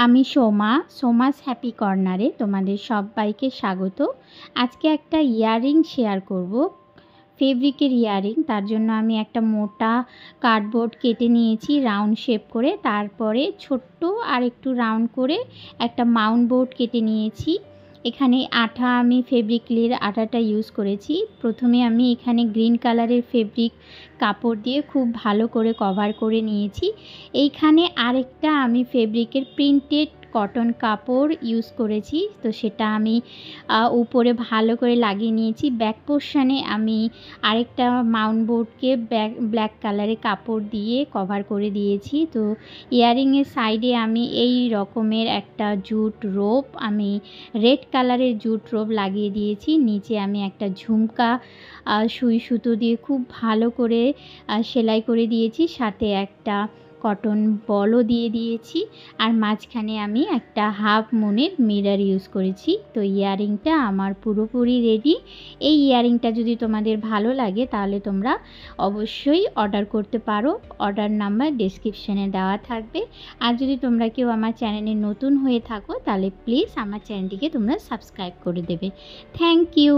আমি সোমাস হ্যাপি কর্নারে তোমাদের সবাইকে স্বাগত। আজকে একটা ইয়াররিং শেয়ার করব, ফেব্রিকের ইয়াররিং। তার জন্য আমি একটা মোটা কার্ডবোর্ড কেটে নিয়েছি রাউন্ড শেপ করে, তারপরে ছোট্ট আর একটু রাউন্ড করে একটা মাউন্ট বোর্ড কেটে নিয়েছি। এখানে আঠা, আমি ফেব্রিক ক্লের আঠাটা ইউজ করেছি। প্রথমে আমি এখানে গ্রিন কালারের ফেব্রিক কাপড় দিয়ে খুব ভালো করে কভার করে নিয়েছি। এইখানে আরেকটা আমি ফেব্রিকের প্রিন্টেড কটন কাপড় ইউজ করেছি, তো সেটা আমি উপরে ভালো করে লাগিয়ে নিয়েছি। ব্যাক পোর্শনে আমি আরেকটা মাউন্ট বোর্ডকে ব্ল্যাক কালারের কাপড় দিয়ে কভার করে দিয়েছি। তো ইয়াররিংয়ের সাইডে আমি এই রকমের একটা জুট রোপ, আমি রেড কালারের জুট রোপ লাগিয়ে দিয়েছি। নিচে আমি একটা ঝুমকা সুই সুতো দিয়ে খুব ভালো করে সেলাই করে দিয়েছি, সাথে একটা কটন বলও দিয়ে দিয়েছি। আর মাঝখানে আমি একটা হাফ মুনের মিরর ইউজ করেছি। তো ইয়াররিংটা আমার পুরোপুরি রেডি। এই ইয়াররিংটা যদি তোমাদের ভালো লাগে তাহলে তোমরা অবশ্যই অর্ডার করতে পারো। অর্ডার নাম্বার ডেসক্রিপশনে দেওয়া থাকবে। আর যদি তোমরা কেউ আমার চ্যানেলে নতুন হয়ে থাকো তাহলে প্লিজ আমার চ্যানেলটিকে তোমরা সাবস্ক্রাইব করে দেবে। Thank you.